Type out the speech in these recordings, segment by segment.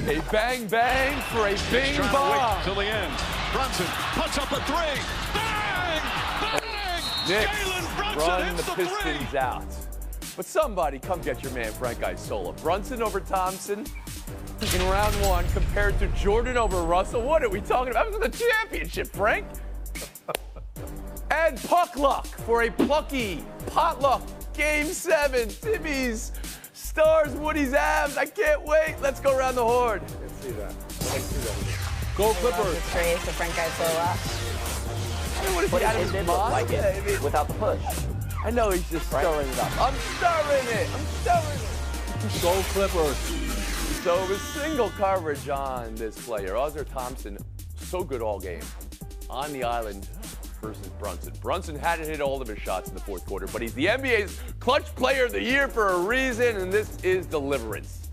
A bang for a bing trying bong. to wait till the end. Brunson puts up a three. Bang! Bang! Knicks Jalen Brunson run hits the the Pistons three. out. But somebody come get your man Frank Isola. Brunson over Thompson in round one compared to Jordan over Russell. What are we talking about? This is the championship, Frank. And puck luck for a plucky potluck Game 7. Timmy's Stars, Woody's Avs. I can't wait. Let's go around the horn. Let's see that. Let's see that. Go Clippers. The trace of Frank Isola. I don't want to see out of his mind. Like it without the push. I know he's just stirring it up. I'm stirring it. Go Clippers. So it was single coverage on this player. Ozzer Thompson, so good all game. On the island versus Brunson. Brunson hadn't hit all of his shots in the fourth quarter, but he's the NBA's clutch player of the year for a reason, and this is deliverance.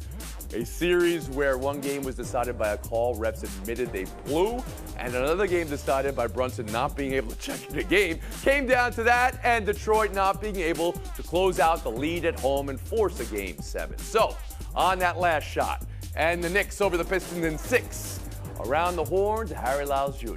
A series where one game was decided by a call refs admitted they blew, and another game decided by Brunson not being able to check the game. Came down to that, and Detroit not being able to close out the lead at home and force a Game 7. So, on that last shot, and the Knicks over the Pistons in 6. Around the horn to Harry Lyles Jr.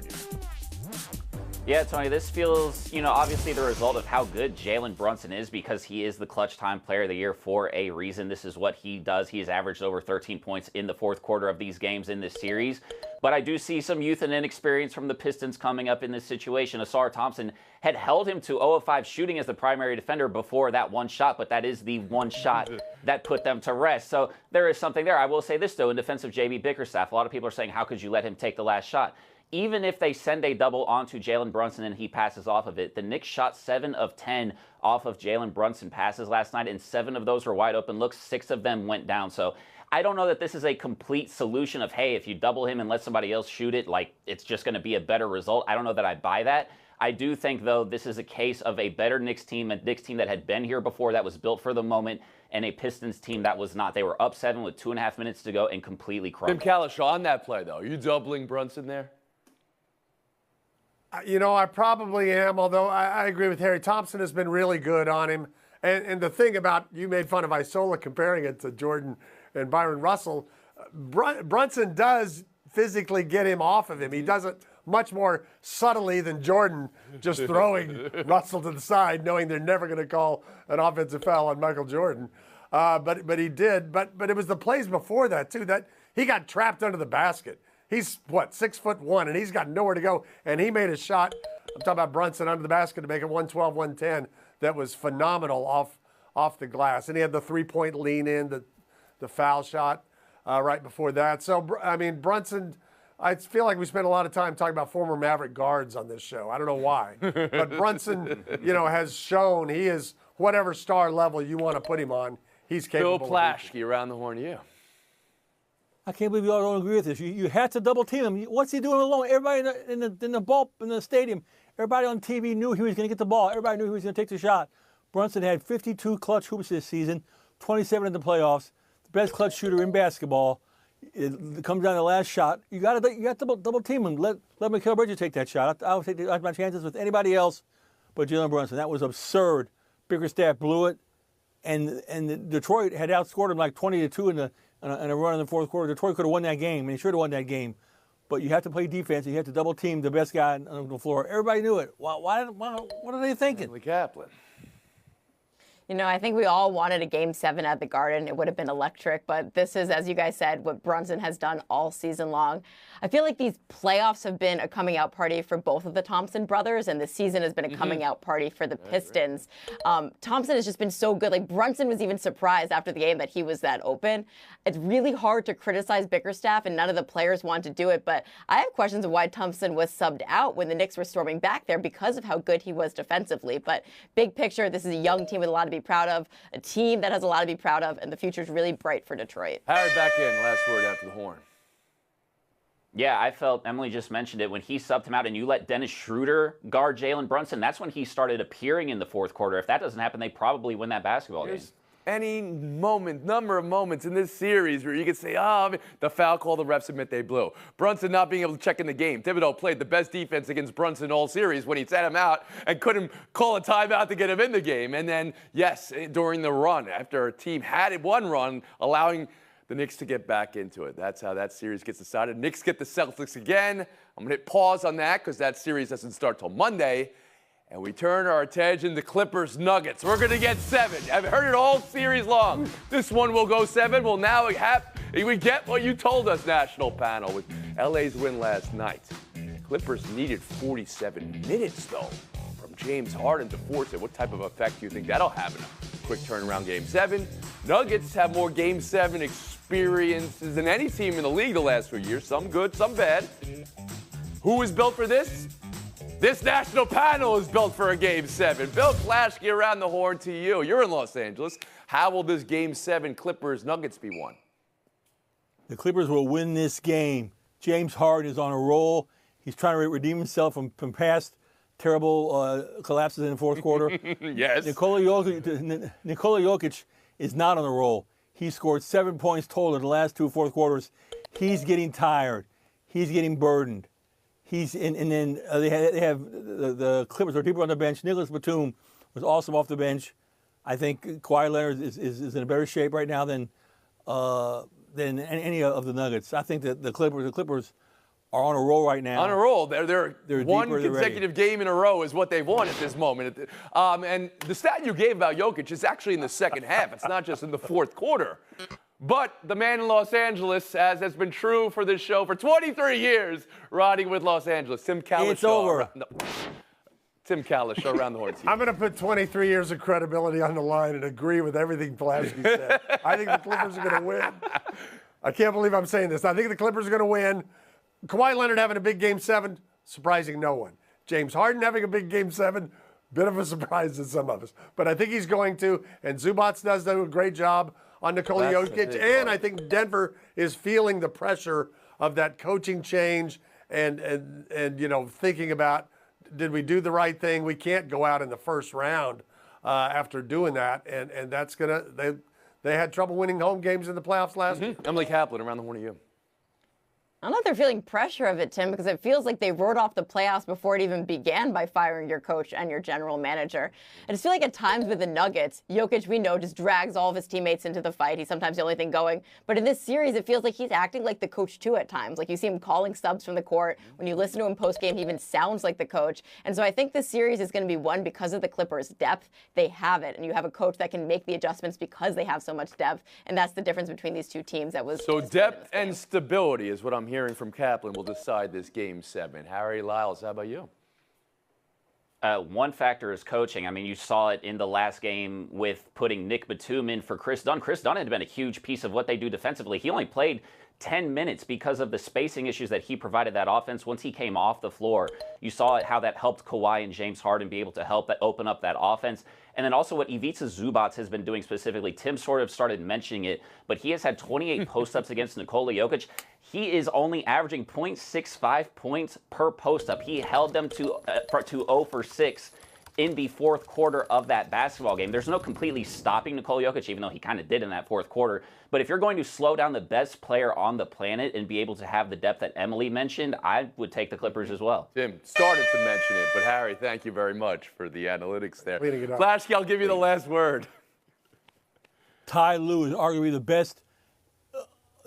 Yeah, Tony, this feels, obviously the result of how good Jalen Brunson is because he is the clutch time player of the year for a reason. This is what he does. He has averaged over 13 points in the fourth quarter of these games in this series. But I do see some youth and inexperience from the Pistons coming up in this situation. Ozzer Thompson had held him to 0 of 5 shooting as the primary defender before that one shot, but that is the one shot that put them to rest. So there is something there. I will say this, though, in defense of J.B. Bickerstaff, a lot of people are saying, how could you let him take the last shot? Even if they send a double onto Jalen Brunson and he passes off of it, the Knicks shot 7 of 10 off of Jalen Brunson passes last night, and 7 of those were wide open looks. 6 of them went down. So I don't know that this is a complete solution of, hey, if you double him and let somebody else shoot it, like it's just going to be a better result. I don't know that I buy that. I do think, though, this is a case of a better Knicks team, a Knicks team that had been here before, that was built for the moment, and a Pistons team that was not. They were up 7 with 2.5 minutes to go and completely crumbled. Tim Kalishaw, on that play, though, are you doubling Brunson there? I probably am, although I agree with Harry. Thompson has been really good on him. And the thing about, you made fun of Isola comparing it to Jordan and Byron Russell. Brunson does physically get him off of him. He does it much more subtly than Jordan, just throwing Russell to the side, knowing they're never going to call an offensive foul on Michael Jordan. But he did. But it was the plays before that, too, that he got trapped under the basket. He's, 6'1", and he's got nowhere to go. And he made a shot, I'm talking about Brunson, under the basket to make it 112, 110. That was phenomenal off the glass. And he had the three-point lean in, the foul shot right before that. So, Brunson, I feel like we spent a lot of time talking about former Maverick guards on this show. I don't know why. But Brunson, has shown he is whatever star level you want to put him on, he's capable Bill Plaschke, around the horn to you. I can't believe you all don't agree with this. You had to double team him. What's he doing alone? Everybody in the stadium, everybody on TV knew he was going to get the ball. Everybody knew he was going to take the shot. Brunson had 52 clutch hoops this season, 27 in the playoffs. The best clutch shooter in basketball. It comes down to the last shot. You got to double team him. Let Mikal Bridges take that shot. I'll take my chances with anybody else but Jalen Brunson. That was absurd. Bickerstaff blew it, and Detroit had outscored him like 20-2 in a run in the fourth quarter. Detroit could have won that game, and he should have won that game. But you have to play defense. You have to double team the best guy on the floor. Everybody knew it. Why what are they thinking? Lee Kaplan. I think we all wanted a Game 7 at the Garden. It would have been electric, but this is, as you guys said, what Brunson has done all season long. I feel like these playoffs have been a coming out party for both of the Thompson brothers, and the season has been a coming out party for the Pistons. Thompson has just been so good. Like, Brunson was even surprised after the game that he was that open. It's really hard to criticize Bickerstaff, and none of the players want to do it, but I have questions of why Thompson was subbed out when the Knicks were storming back there because of how good he was defensively. But big picture, this is a young team with a lot to be proud of, a team that has a lot to be proud of, and the future is really bright for Detroit. Harry, back in. Last word after the horn. Yeah, I felt, Emily just mentioned it, when he subbed him out and you let Dennis Schroeder guard Jalen Brunson, that's when he started appearing in the fourth quarter. If that doesn't happen, they probably win that basketball game. Any number of moments in this series where you could say, the foul call the refs admit they blew. Brunson not being able to check in the game. Thibodeau played the best defense against Brunson all series when he sat him out and couldn't call a timeout to get him in the game. And then, yes, during the run, after a team had one run, allowing the Knicks to get back into it. That's how that series gets decided. Knicks get the Celtics again. I'm going to hit pause on that because that series doesn't start till Monday. And we turn our attention to Clippers Nuggets. We're going to get 7. I've heard it all series long. This one will go 7. Well, now we get what you told us, national panel, with LA's win last night. Clippers needed 47 minutes, though, from James Harden to force it. What type of effect do you think that'll have in a quick turnaround Game 7? Nuggets have more Game 7 experiences than any team in the league the last few years. Some good, some bad. Who was built for this? This national panel is built for a Game 7. Bill Plaschke, around the horn to you. You're in Los Angeles. How will this Game 7 Clippers-Nuggets be won? The Clippers will win this game. James Harden is on a roll. He's trying to redeem himself from past terrible collapses in the fourth quarter. Yes. Nikola Jokic is not on a roll. He scored 7 points total in the last 2 fourth quarters. He's getting tired. He's getting burdened. And then they have the Clippers are deeper on the bench. Nicholas Batum was awesome off the bench. I think Kawhi Leonard is in a better shape right now than any of the Nuggets. I think that the Clippers are on a roll right now. On a roll. They're one deeper, consecutive game in a row is what they've won at this moment. And the stat you gave about Jokic is actually in the second half. It's not just in the fourth quarter. But the man in Los Angeles, as has been true for this show for 23 years, riding with Los Angeles, Tim Kalishaw. It's over. Tim Kalishaw around the horn. I'm going to put 23 years of credibility on the line and agree with everything Plaschke said. I think the Clippers are going to win. I can't believe I'm saying this. I think the Clippers are going to win. Kawhi Leonard having a big Game 7, surprising no one. James Harden having a big Game 7, bit of a surprise to some of us. But I think he's going to, and Zubac does do a great job on Nikola Jokic, and I think Denver is feeling the pressure of that coaching change and thinking about, did we do the right thing? We can't go out in the first round after doing that, and that's they had trouble winning home games in the playoffs last year. Emily Kaplan, around the horn to you. I don't know if they're feeling pressure of it, Tim, because it feels like they wrote off the playoffs before it even began by firing your coach and your general manager. I just feel like at times with the Nuggets, Jokic, we know, just drags all of his teammates into the fight. He's sometimes the only thing going. But in this series, it feels like he's acting like the coach, too, at times. Like you see him calling subs from the court. When you listen to him post-game, he even sounds like the coach. And so I think this series is going to be won because of the Clippers' depth. They have it. And you have a coach that can make the adjustments because they have so much depth. And that's the difference between these two teams. So depth and stability is what I'm hearing from Kaplan will decide this Game 7. Harry Lyles, how about you? One factor is coaching. I mean, you saw it in the last game with putting Nick Batum in for Chris Dunn. Chris Dunn had been a huge piece of what they do defensively. He only played 10 minutes because of the spacing issues that he provided that offense. Once he came off the floor, you saw how that helped Kawhi and James Harden be able to help open up that offense. And then also what Ivica Zubac has been doing specifically, Tim sort of started mentioning it, but he has had 28 post-ups against Nikola Jokic. He is only averaging 0.65 points per post-up. He held them to 0 for 6 in the fourth quarter of that basketball game. There's no completely stopping Nikola Jokic, even though he kind of did in that fourth quarter. But if you're going to slow down the best player on the planet and be able to have the depth that Emily mentioned, I would take the Clippers as well. Tim started to mention it, but Harry, thank you very much for the analytics there. Plaschke, I'll give you the last word. Ty Lue is arguably the best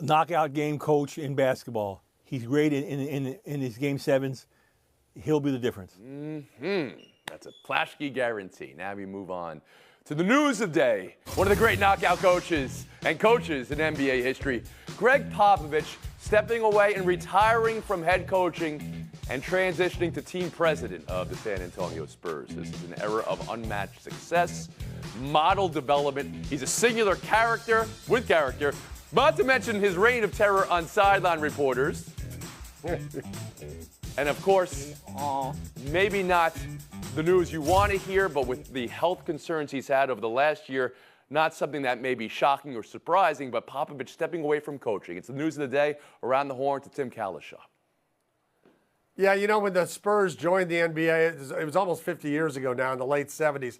knockout game coach in basketball. He's great in his Game 7s. He'll be the difference. That's a Plaschke guarantee. Now we move on to the news of the day. One of the great knockout coaches in NBA history, Greg Popovich, stepping away and retiring from head coaching and transitioning to team president of the San Antonio Spurs. This is an era of unmatched success, model development. He's a singular character with character, not to mention his reign of terror on sideline reporters. And of course, maybe not the news you want to hear, but with the health concerns he's had over the last year, not something that may be shocking or surprising, but Popovich stepping away from coaching. It's the news of the day. Around the horn to Tim Kalishaw. Yeah, you know, when the Spurs joined the NBA, it was almost 50 years ago now, in the late 70s.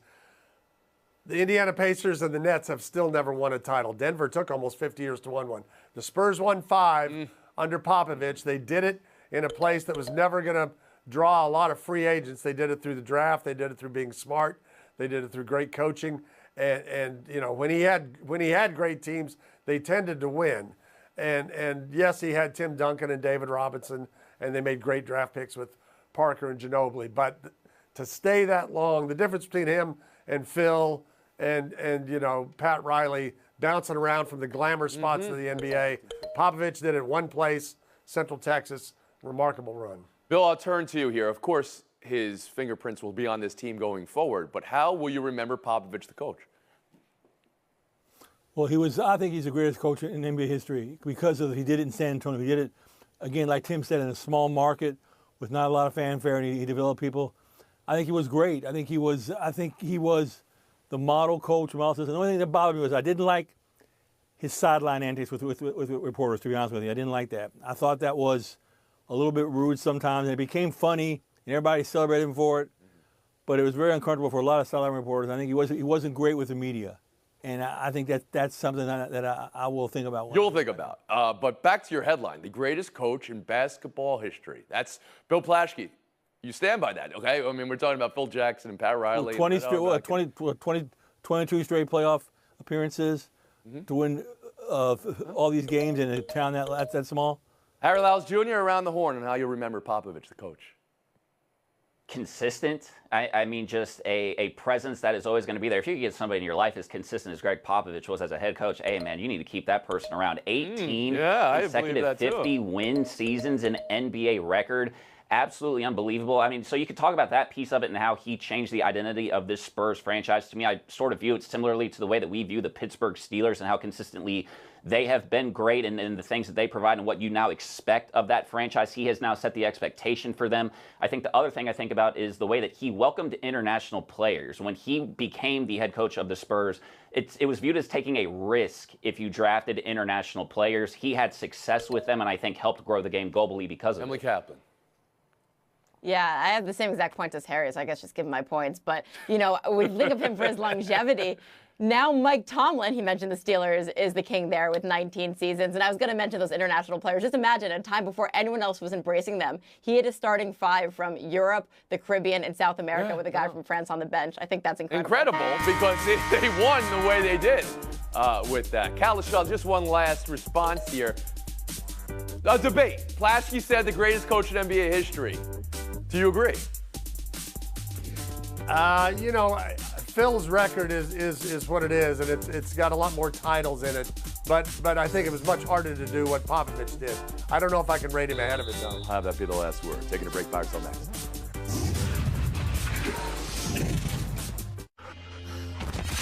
The Indiana Pacers and the Nets have still never won a title. Denver took almost 50 years to win one. The Spurs won 5 under Popovich. They did it in a place that was never going to draw a lot of free agents. They did it through the draft. They did it through being smart. They did it through great coaching. And you know, when he had great teams, they tended to win. And yes, he had Tim Duncan and David Robinson, and they made great draft picks with Parker and Ginobili. But to stay that long, the difference between him and Phil and Pat Riley bouncing around from the glamour spots to the NBA. Popovich did it one place, Central Texas, remarkable run. Bill, I'll turn to you here. Of course, his fingerprints will be on this team going forward, but how will you remember Popovich, the coach? Well, I think he's the greatest coach in NBA history because he did it in San Antonio. He did it, again, like Tim said, in a small market with not a lot of fanfare, and he developed people. I think he was great. I think he was the model coach. The only thing that bothered me was I didn't like his sideline antics with reporters, to be honest with you. I didn't like that. I thought that was a little bit rude sometimes, and it became funny, and everybody celebrated him for it. But it was very uncomfortable for a lot of sideline reporters. I think he wasn't great with the media. And I think that's something that I will think about. You'll think about. But back to your headline, the greatest coach in basketball history. That's Bill Plaschke. You stand by that, okay? I mean, we're talking about Phil Jackson and Pat Riley. 22 straight playoff appearances to win all these games in a town that's that small. Harry Lyles Jr. around the horn, and how you'll remember Popovich, the coach. Consistent. I mean, just a presence that is always going to be there. If you can get somebody in your life as consistent as Greg Popovich was as a head coach, hey, man, you need to keep that person around. 18 consecutive 50-win seasons, an NBA record. Absolutely unbelievable. I mean, so you could talk about that piece of it and how he changed the identity of this Spurs franchise. To me, I sort of view it similarly to the way that we view the Pittsburgh Steelers and how consistently they have been great in the things that they provide and what you now expect of that franchise. He has now set the expectation for them. I think the other thing I think about is the way that he welcomed international players. When he became the head coach of the Spurs, it was viewed as taking a risk if you drafted international players. He had success with them and I think helped grow the game globally because of Emily it. Kaplan. Yeah, I have the same exact points as Harry, so I guess just give him my points. But, we think of him for his longevity. Now Mike Tomlin, he mentioned the Steelers, is the king there with 19 seasons. And I was going to mention those international players. Just imagine a time before anyone else was embracing them. He had a starting five from Europe, the Caribbean, and South America with a guy from France on the bench. I think that's incredible. Incredible, because they won the way they did with that. Kalishaw, just one last response here. A debate. Plaschke said the greatest coach in NBA history. Do you agree? Phil's record is what it is, and it's got a lot more titles in it. But I think it was much harder to do what Popovich did. I don't know if I can rate him ahead of it, though. I'll have that be the last word. Taking a break. Back till next.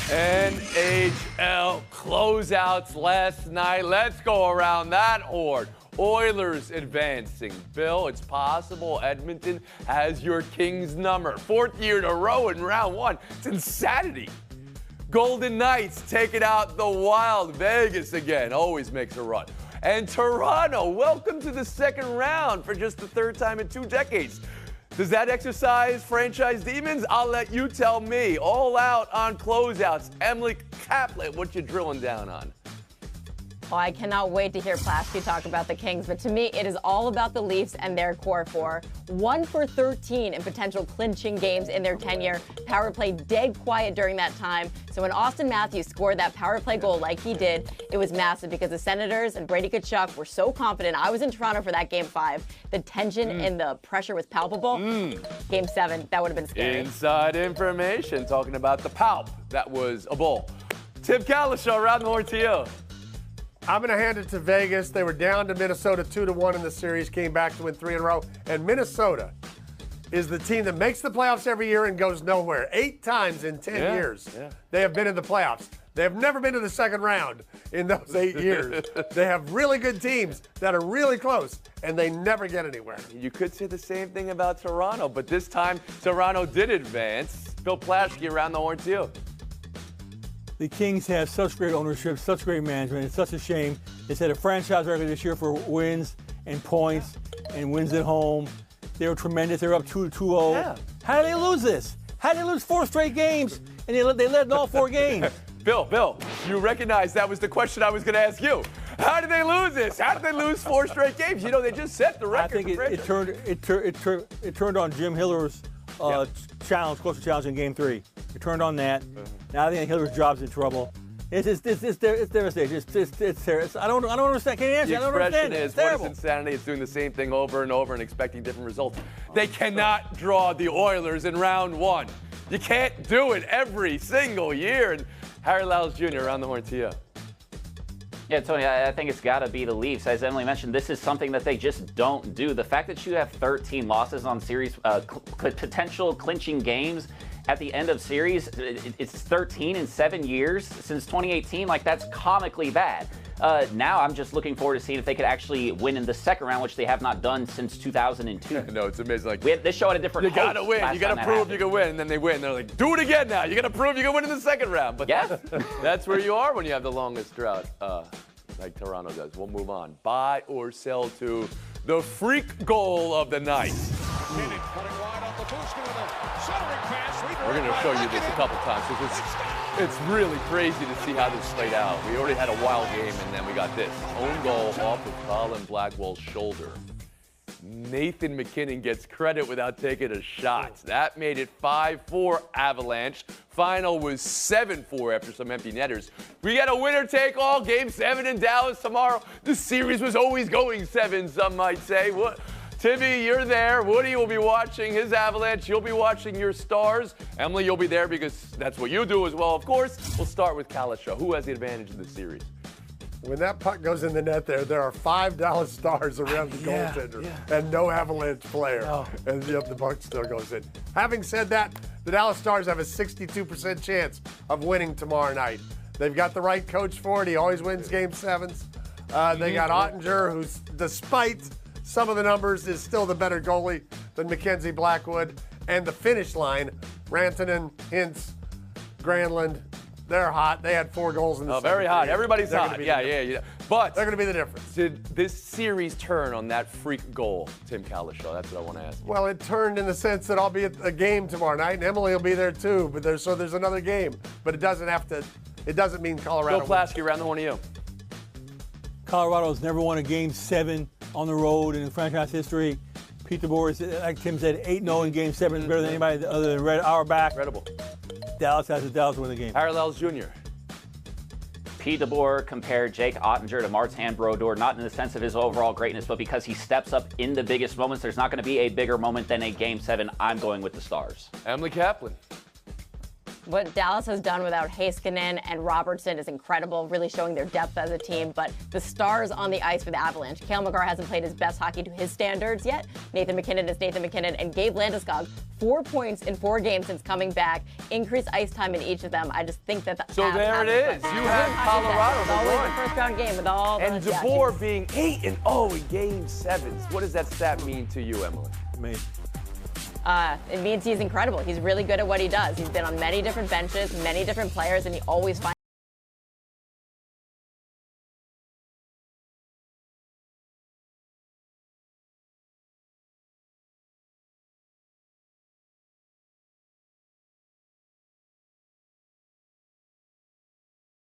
NHL closeouts last night. Let's go around that horn. Oilers advancing. Bill, it's possible Edmonton has your Kings number. 4th year in a row in round one. It's insanity. Golden Knights taking out the Wild. Vegas again. Always makes a run. And Toronto, welcome to the second round for just the 3rd time in 2 decades. Does that exercise franchise demons? I'll let you tell me. All out on closeouts. Emily Kaplan, what you drilling down on? Oh, I cannot wait to hear Plaschke talk about the Kings, but to me, it is all about the Leafs and their core four. 1 for 13 in potential clinching games in their tenure. Power play dead quiet during that time. So when Austin Matthews scored that power play goal like he did, it was massive because the Senators and Brady Tkachuk were so confident. I was in Toronto for that Game 5. The tension and the pressure was palpable. Game 7, that would have been scary. Inside information, talking about the palp. That was a bull. Tim Kalishaw, around the horn to you. I'm going to hand it to Vegas. They were down to Minnesota 2-1 in the series, came back to win 3 in a row. And Minnesota is the team that makes the playoffs every year and goes nowhere. 8 times in 10 years they have been in the playoffs. They have never been to the second round in those 8 years. They have really good teams that are really close, and they never get anywhere. You could say the same thing about Toronto, but this time Toronto did advance. Bill Plaschke, around the horn to you. The Kings have such great ownership, such great management. It's such a shame. They set a franchise record this year for wins and points and wins at home. They were tremendous. They were up 2-0. Yeah. How did they lose this? How did they lose 4 straight games? And they led in all 4 games. Bill, you recognize that was the question I was going to ask you. How did they lose this? How did they lose 4 straight games? You know, they just set the record. I think it turned on Jim Hiller's closer challenge in Game 3. It turned on that. Now I think Hiller's job's in trouble. It's devastation. It's terrible. I don't understand. Can't answer. The I don't understand. expression is, what is insanity? It's doing the same thing over and over and expecting different results. They cannot draw the Oilers in round one. You can't do it every single year. And Harry Lyles Jr. around the horn to you. Yeah, Tony, I think it's got to be the Leafs. As Emily mentioned, this is something that they just don't do. The fact that you have 13 losses on series, potential clinching games at the end of series, it's 13 in 7 years since 2018. Like, that's comically bad. Now I'm just looking forward to seeing if they could actually win in the second round, which they have not done since 2002. No, it's amazing. Like, this show had a different You got to win. You got to prove you can win. And then they win. They're like, do it again now. You got to prove you can win in the second round. But yeah, that's where you are when you have the longest drought, like Toronto does. We'll move on. Buy or sell to the freak goal of the night. We're going to show you this a couple times because it's really crazy to see how this played out. We already had a wild game, and then we got this. Own goal off of Colin Blackwell's shoulder. Nathan McKinnon gets credit without taking a shot. That made it 5-4 Avalanche. Final was 7-4 after some empty netters. We got a winner-take-all, Game 7 in Dallas tomorrow. The series was always going 7, some might say. What? Timmy, you're there. Woody will be watching his Avalanche. You'll be watching your Stars. Emily, you'll be there because that's what you do as well, of course. We'll start with Kalisha. Who has the advantage in the series? When that puck goes in the net there are 5 Dallas Stars around the goaltender and no Avalanche player. No. And yet the puck still goes in. Having said that, the Dallas Stars have a 62% chance of winning tomorrow night. They've got the right coach for it. He always wins Game 7s. They got Ottinger, who's, despite some of the numbers, is still the better goalie than Mackenzie Blackwood. And the finish line, Rantanen, Hintz, Granlund, they're hot. They had 4 goals in the second very hot. period. Everybody's hot. Yeah. But they're going to be the difference. Did this series turn on that freak goal, Tim Kalisha? That's what I want to ask you. Well, it turned in the sense that I'll be at a game tomorrow night, and Emily will be there too. But there's another game. But it doesn't have to. It doesn't mean Colorado. Bill Plaskey, around the horn to you. Colorado's never won a Game 7 on the road in franchise history. Pete DeBoer, like Tim said, 8-0 in Game 7 is better than anybody other than Red Auerbach. Incredible. Dallas has a Dallas win the game. Harry Lyles Jr. Pete DeBoer compared Jake Ottinger to Martin Brodeur, not in the sense of his overall greatness, but because he steps up in the biggest moments. There's not going to be a bigger moment than a Game 7. I'm going with the Stars. Emily Kaplan. What Dallas has done without Heiskanen and Robertson is incredible, really showing their depth as a team. But the Stars on the ice for the Avalanche. Cale Makar hasn't played his best hockey to his standards yet. Nathan McKinnon is Nathan McKinnon. And Gabe Landeskog, 4 points in 4 games since coming back. Increased ice time in each of them. I just think that So there it is. You have Colorado. It's always the first round game with all and the DeBoer being 8-0 in Game 7s. What does that stat mean to you, Emily? It means he's incredible. He's really good at what he does. He's been on many different benches, many different players, and he always finds